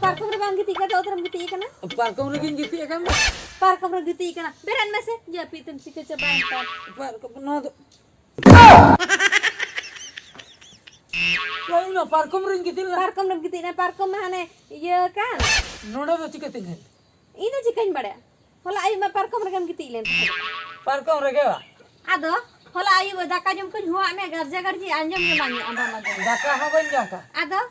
Parkom rebang gitu kan, atau orang gitu kan? Parkom lagi gitu ya kan? Parkom rebang gitu kan? Beran masih japitan si kecobaan kan? Parkom nado. Wah ini parkom ring gitu lah. Parkom rebang gitu na parkom mana? Iya kan? Noda tuh cika tinggal. Ini cikain bada. Hola ayo mah parkom rebang gitu ilen. Parkom rega. Ado, hola ayo daka jom kun huwa me garja garji anjom jomanya anda lagi. Daka haban jaka. Ado?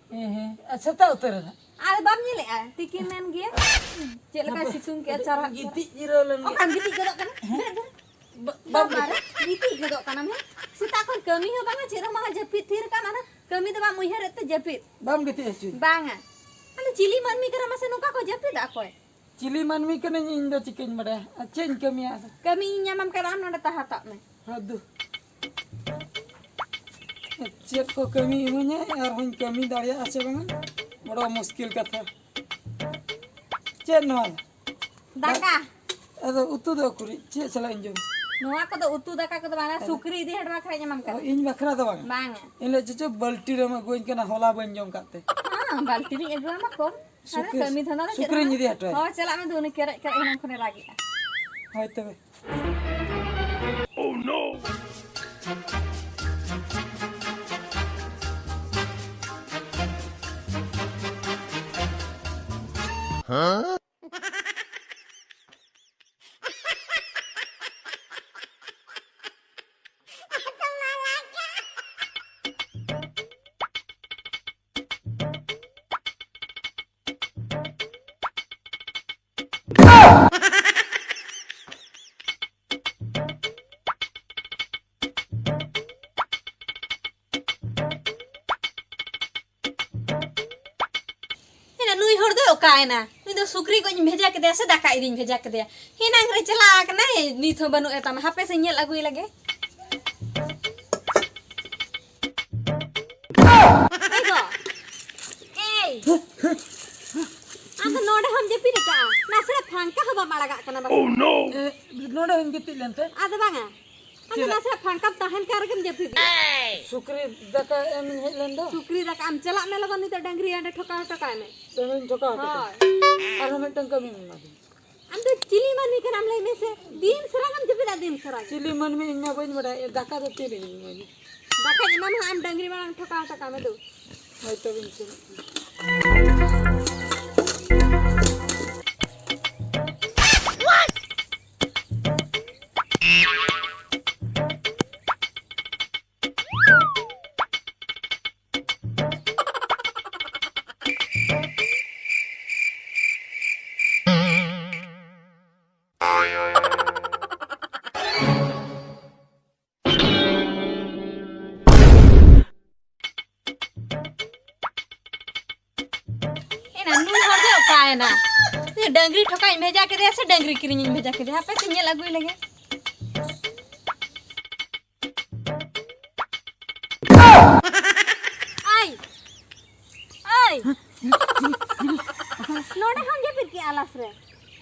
अच्छा था उतर ना Ada babnya le tikin men dia. Cek lekas sisung ke acara. giti jirolan Oh kan gitu gedok kan? Bab mara gitu gedok kan namanya. Si takon kami ho banga cira mah japit thir kan ana. Kami tu bang muihar itu japit. bam giti asu Banga. Ana cili man mi kara masa nuka ko japit aku. cili man mi kana indo chicken mada achen kami asa Kami nyamam kara amna dah tahata me. aduh चेक को कमी इमुnya यार हम कमी दाड़िया आसे बंगा बड़ा मुश्किल कथा चेक नवाल Daka. अदो उतु दो कुरी चेक चला इंजो Nuwa ko do utu daka ko do bana sukri di hadwa kara nyamam kara. इन बखरा दो बंगा Banga. इनले चचो बल्टी रे में गोइन kana होला बन जों काते Ah, balti ni egu ama ko. Ara kami thana da शुक्र नि दे हटो Oh, chala me done kera kera enam khone lagi. होय तबे Nui hor do kaina nui do sukri ko bheja ke dia se daka idin bheja ke dia hinang re chala kana ni tho banu eta ma hape se nyel agui lage ego ei anda node ham je pire ka na se phangka haba malaga kana ba oh no नोडा इन गति लेंते ada banga anda na se phangka tahan kargam je pire शुक्र दका M हेलेंदो sukri daka am chala me logon ni to dangri ande thoka thoka me तमें जोका हटो hoy और हम टंग कमी में मादी ando chili mani ke nam lai me se din seragam je pira din serag चिली मन में इन्ना बन बड़ा दका तो तेरे नहीं मानी daka imam am dangri bang thoka thoka me do होय तबे इनसे ना ये डंगरी ठोका इन भेजा के दे से डंगरी किरिन इन भेजा के दे पे से nyel agui lage ai ai node ham je pir ki alas re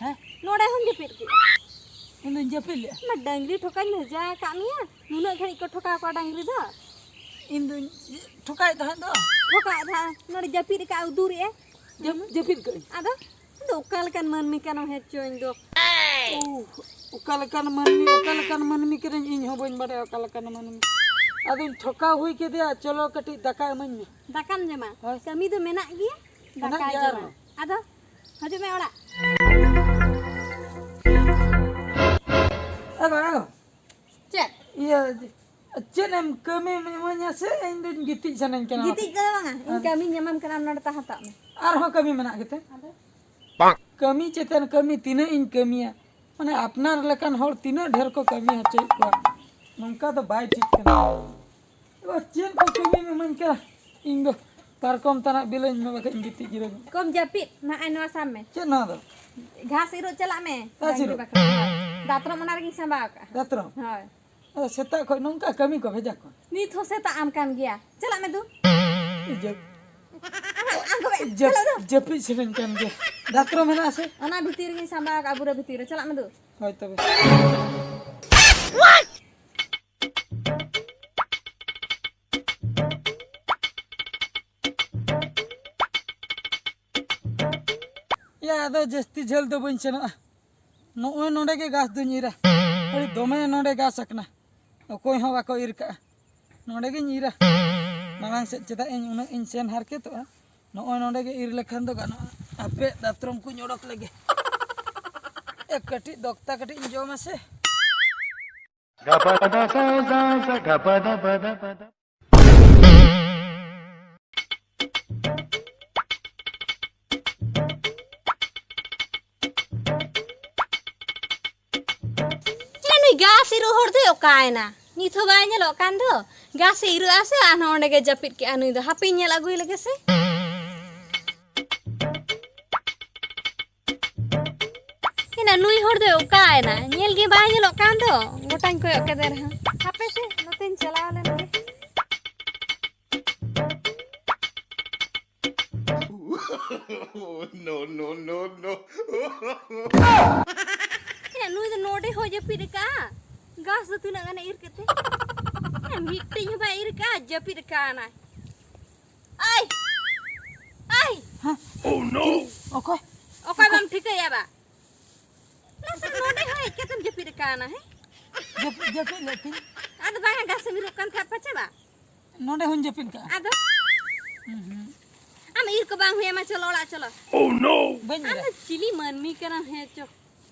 हैं node ham je pir ki इन जपे ले ma डंगरी ठोका इन भेजा का मिया नुना घड़ी को ठोका को डंगरी दा इन ठुकाय तहन दो ठोका धा node japir ka udur e जपित कर ada do kalkan man mi kanu he choin do उकालकन मनमी करे इन हो बन बड़े उकालकन मनमी अदिन ठोका हुई के दिया चलो कटी दका मन में dakam jema kami do menak gi Menak daka giar. jema ada haju me ora अब cek iya cenem kami memangnya se indin gitik sana kan gitik ka banga in kami nyamam kana nada tahata me arho kami menak gitu ada kami cetan kami tina in kami ya माने अपनार लेकन हर तीन ढेर को कमी हचे को नंका तो bye ठीक कना एबा चेन को कमी में मन का इंगो पारकम तना बिलन में बका इंगिति गिरो kom japit na ai no sam me chain ना दो घास इरो चला में घास इरो? दातरम मना रगी संबा का दातरम हाय सेता खो नौका कमी को भेजा को नीत हो से ता आम कान गया चला में दू जब आम को जब जपी सेन कान गे दातरम है ना से ओना भीतर गी संबा का आबुरा भीतर चला में दू होय तबे या दो जस्ती झल दो बन सेना नोय नोडे के घास दुन इरा अरे दोमे नोडे घास सकना कोई हो बाको इरका नोडे के इरा मांग से चदा इन उन इन सेन हार के तो नोय नोडे के इर लखन दो गाना आपे दात्रम को जोड़क लगे एक कटी दोक्ता कटी जो में से गपदा सा सा गपदा पदा पदा घास इरो हर दे ओकायना नीत हो बाय नेलो कान दो घास इरो आसे आन ओंडे के जपित के अनुई दो हापी नेल अगुई लगे से इना नुई हर दे ओकायना नेल गे बाय नेलो कान दो गोटान कोय के दे रहा हापे से नतेन चला ले लगे no. नुई दो नोडे हो जपित का घास दो तिना गाने इर केते मिट्टी बा इर का जपित का ना आई आई ओह नो ओके ओके बम ठीक है बा लसन नोडे हो के तुम जपित का ना है जप लेकिन आद बागा घास मिरो कान था पचे बा नोडे हुन जपिन का आद हम इर को बांग हुए मा चलो ओला चलो ओह नो बन हम चिली मनमी करा है चो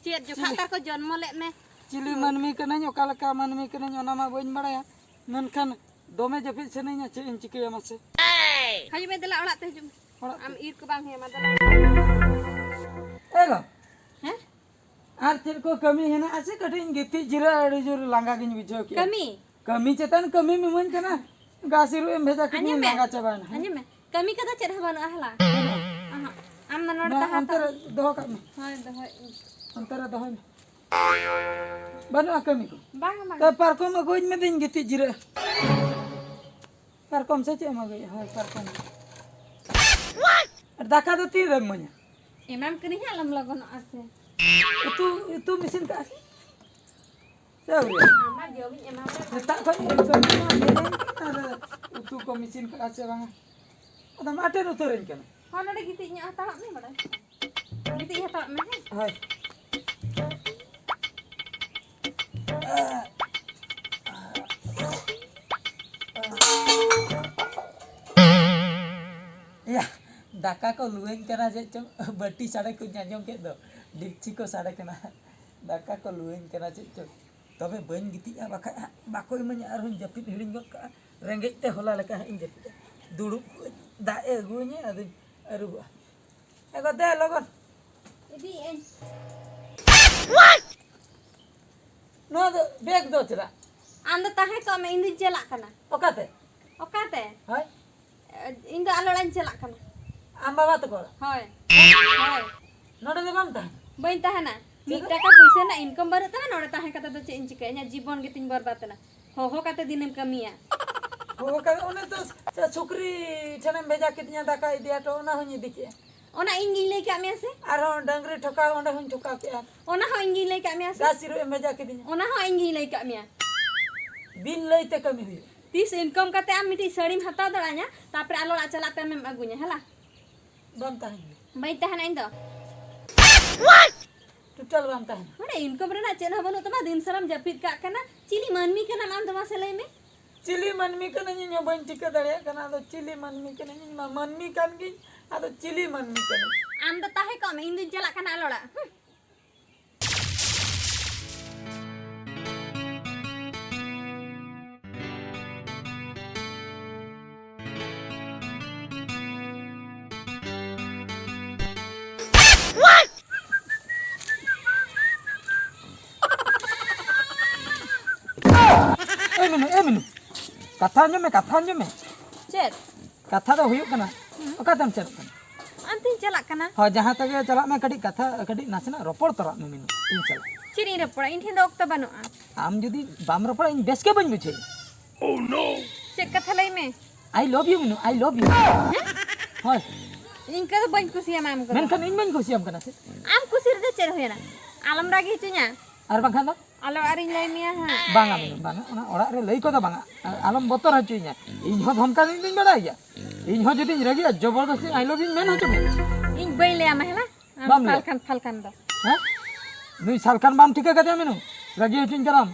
चेत जो खातर को जन्म ले में चिली मनमी कने ओकालका मनमी कने ओना मा बइन बड़ाया मनखान दोमे जपित से नहीं चे इन चिके मासे हजु में दला ओला ते हजु हम इर को बांग हुए मा दला एलो हैं आर चेर को कमी है ना आसे कठिन गिति जिरा अड़ी जोर लांगा गिन बिजो के कमी कमी चेतन कमी में मन कना गासिरु एम भेजा के लांगा चबान अंजे में कमी कदा चेर हबन आहला आम न नोड ता अंतर दो का में हाय दो अंतर दो में बनो कमी को बांग बांग तो पारकोम गोज में दिन गिति जिरा पारकोम से चे मा गई हाय पारकोम और दाका दो तीन रंग मnya एमएम कनी आलम लगन आसे itu mesin ke asli Sauri ama jogi emam letak kau ini ada itu kau mesin ke asli bang ada mata nuturin kan hon ada gitinya atalak nih bada gitinya atalak mah hai ya daka kau lueng karena je bati sare ku nyajong ke do dikci ko sare kena daka ko lueng kena cek तबे बन गिति बाखा बाको मन आरहुन जपित hidden गत का ranges ते होला लेका इन जपित दुडु दाए गुने अदि अरु एगो दे लगन इदी एन नो बैग दो चला आंद ताहे को में इंदी चला कना ओकाते हाय इंद आलोड़ान चला कना आम बाबा तो को हाय हाय नोडे दे बाम ता बइन ताहे ना मीट टाका पैसा ना इनकम बरता ना नोडे ताहे कता तो चेंज के nya जीवन गितिन बर्बाद ना हो कते दिनम कमिया हो का ओने तो छुकरी ठने भेजा कितnya दाका इदिया तो ना होनी दिके ओना इंगी ले का में से आरो डंगरी ठोका ओंडे हुन ठोका के ओना हो इंगी ले का में से गासिरो एम भेजा कितnya ओना हो इंगी ले का में दिन लइते कमी हुई 30 इनकम कते आम मिटी सड़ी में हता दड़ा냐 तापर आलोड़ा चलाते में अगुnya हला बम ताहे बइन ताहे ना इंदो टोटल बम ताहे अरे इनकम रेना चेन हबनो तमा दिन सरम जपित का कना चिली मनमी कना नाम तमा से ले में चिली मनमी कना नी बन टिका दड़े कना तो चिली मनमी कना नी मनमी कान गी आदो चिली मनमी कना आम द ताहे कम इन दिन चला कना आलोड़ा एमिनु कथा में चेत कथा तो हुयुक कना ओका तम चेत कना अंतिम चला कना हाँ जहाँ तक चला मैं कड़ी कथा कड़ी नाचना रोपड़ तोरा में मीनू इन चला चिनी रपड़ा इन ठेन ऑक्ट बानुआ आम जुदी बाम रोपड़ इन बेस के बन बुझे Oh no! चेक कथा लई में I love you Meenu I love you हाँ इनका तो बन कुसिया माम को मेनखान इन बन खुशियाम कना से आम कुसिर दे चेर होयना आलम रागी चुnya और बांखान दो आलो आरिन लई मिया हां बांगा मीनू बांगा ओना ओड़ा रे लई को दो बांगा आलम बोतर हचुइया इन हो धमका दिन बड़ाइया इन हो जुदी रगिया जबरदस्ती आई लव यू मेन हचु इन बई ले आमा हेला बाम ले। फालखान दो हाँ नुई सालखान बाम ठीक है मीनू रगी हचुइन कराम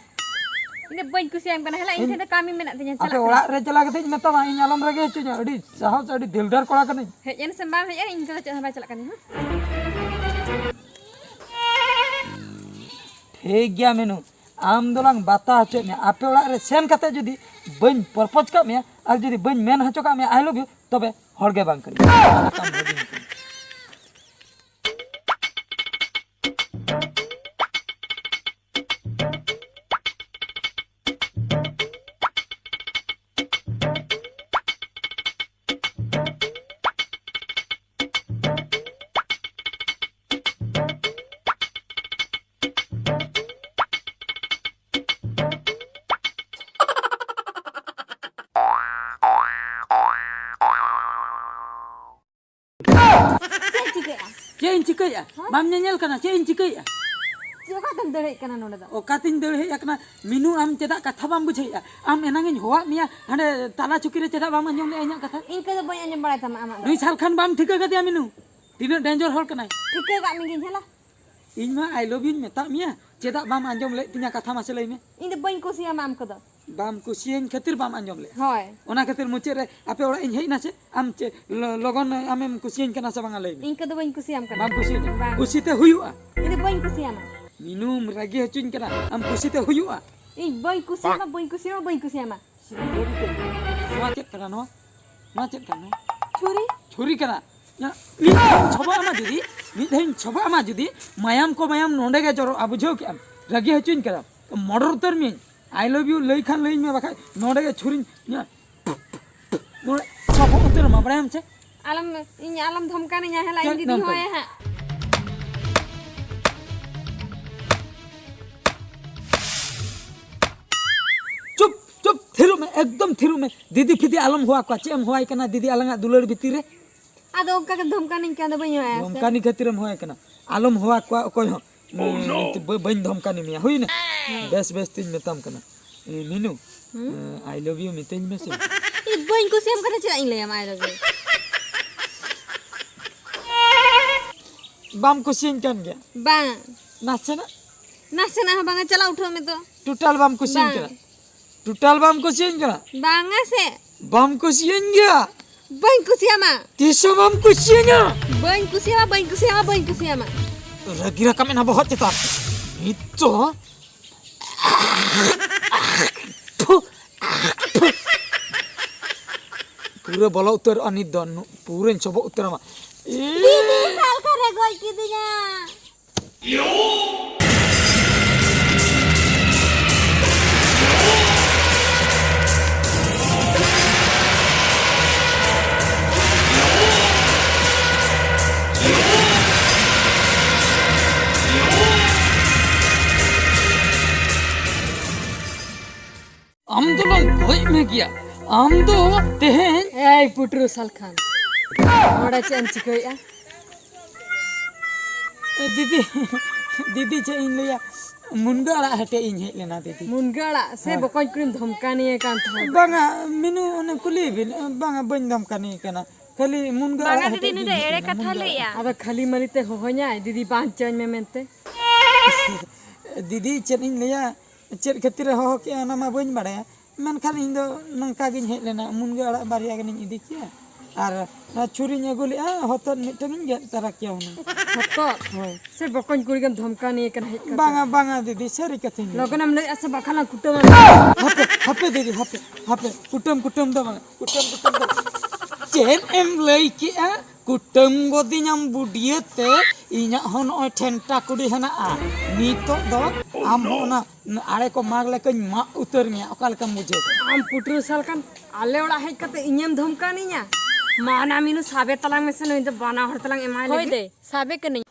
इन बन कुसिया कना हेला इन ठेन कामी मेना तिnya आपे चला ओड़ा रे चला कते मेता इन आलम रगी हचुइया अड़ी साहस अड़ी दिलदार कोड़ा कने हेजन से बाम हेजन इन कला चला चला कनी हां ठीक गया मीनू आम दोलांग बाता हचो में आपे ओड़ा रे सेन कते जुदी बन परपोज का में और जुदी बन मेन हचो का में आई लव यू तबे हड़गे बांग करी Cin cikai ya, bam nyanyel kana cin cikai ya. Siapa kan dere kana nonda da O kating dere ya kana minu am cedak kata bam bucai ya. Am enangin hoa mia hande tala cukire cedak bam anyong le enya kata. इनका तो बन बड़ा था आमा Dui salkan bam thika kata ya minu. Tina danger hol kana. ठीक है का मिगिन हेला Ing ma I love you meta mia cedak bam anjong le tinya kata masih le mia. इन बन कुसिया माम को दो Bam kusieng khatir bam anjong le. होय Ona khatir mucir re ape ora ing hei na se am ce logon amem kusieng kana sa bang le. इनका तो बन कुसिया कना Bam kusieng. Bam. Kusite huyua. इन बन कुसिया मा Minum ragi hacuin kana am kusite huyua. इन बन कुसिया मा Noa cek kana noa cek kana. छुरी Churi kana. Ya, mi coba ama judi, mi dhain coba ama judi, mayam ko mayam nonde ke joro abu jauh kiam, ragi hacuin kana. Modern ter mi, I love you lei khan lei me bakai nonde ke churi ya. Nonde coba uter ma bada am ce. आलम इन आलम धमका नहीं हेला इन चल, दीदी धमका। होय हां चुप चुप एकदम थिरु में दीदी फिदी आलम हुआ को चेम हुआ कना दीदी अलंगा दुलर भीतर रे आदो उनका के धमका नहीं क्या दो बन होय धमकानी खातिर हुआ कना आलम हुआ को कोई हो बन धमकानी मिया हुई ना बेस बेस तीन में तम कना Meenu I love you Mithen में से इन बन कुसिया कना चला इन ले आमा लगे बाम कुसिन kan गया बांग नाचे ना नासे ना बांगा चला उठो में तो टोटल बाम कुसिन Bang. करा टोटल बाम कुसिन करा बांगा से बाम कुसिन गया बन कुसिया मा तीसो बाम कुसिन गया बन कुसिया मा Kira kami na बहुत cepat. Itu. Pura bola utar ani don, pura coba utar ma. दीदी साल करे गोई की दिया Am tu long koi me kiya. Am tu tehen. ए पुटरू साल खान मोड़ा चन चिकोया Didi, didi cak in liya. Munga lah hati in hek lena didi. मुनगड़ा से बकन क्रीम धमका नहीं है कान था Banga minu one kuli bin, banga bendam kani kana. Kali munga. बांगा दीदी ने एड़े कथा ले या अब खाली मरीते होया दीदी बांच चन में मेंते Didi chat in liya. Chat khatir ho ke ana ma bain badaya. Menkhan ᱤᱧ ᱫᱚ ᱱᱚᱝᱠᱟ ᱜᱤᱧ ᱦᱮᱡ ᱞᱮᱱᱟ ᱢᱩᱱᱜᱟᱹ ᱟᱲᱟᱜ ᱵᱟᱨᱭᱟ ᱜᱟᱱᱤᱧ ᱤᱫᱤ ᱠᱮᱭᱟ ᱟᱨ ᱪᱷᱩᱨᱤᱧ ᱟᱹᱜᱩ ᱞᱮᱜᱼᱟ ᱦᱚᱛᱚᱫ ᱢᱤᱫᱴᱟᱝᱤᱧ ᱜᱮᱫ ᱛᱟᱨᱟ ᱠᱮᱭᱟ ᱦᱩᱱᱟᱹᱝ हतो से बकन कुड़ी गन धमका नहीं है कन हेक ᱵᱟᱝᱟ ᱵᱟᱝᱟ ᱫᱤᱫᱤ ᱥᱟᱹᱨᱤ ᱠᱟᱛᱷᱟᱧ ᱞᱟᱹᱭ लगन हम ऐसे बखाला कुटो ᱦᱟᱯᱮ ᱦᱟᱯᱮ ᱫᱤᱫᱤ ᱦᱟᱯᱮ ᱠᱩᱴᱟᱹᱢ ᱫᱚ ᱵᱟᱝᱟ ᱠᱩᱴᱟᱹᱢ ᱫᱚ ᱪᱮᱫ ᱮᱢ ᱞᱟᱹᱭ ᱠᱮᱜᱼᱟ ᱠᱩᱴᱟᱹᱢ ᱜᱚᱫᱤᱧᱟᱢ ᱵᱩᱰᱤᱭᱟᱹᱛᱮ ᱤᱧᱟᱹᱜ ᱦᱚᱸ ᱱᱚᱜᱼᱚᱭ ᱴᱷᱮᱱᱴᱟ ᱠᱩᱰᱤ ᱦᱮᱱᱟᱜᱼᱟ ᱱᱤᱛᱚᱜ ᱫᱚ ᱟᱢ ᱦᱚᱸ ᱚᱱᱟ ᱟᱲᱮ ᱠᱚ ᱢᱟᱜ ᱞᱮᱠᱟᱧ ᱢᱟᱜ ᱩᱛᱟᱹᱨ ᱢᱮᱭᱟ ᱚᱠᱟ ᱞᱮᱠᱟᱢ ᱵᱩᱡᱷᱟᱹᱣ हम पुटरू साल खान आले ओड़ा हेक कते इᱧᱮᱢ धमका नहीं या mana minu sabe talang mesen itu bana hor talang emai Hoi lagi. deh, sabe ke nih.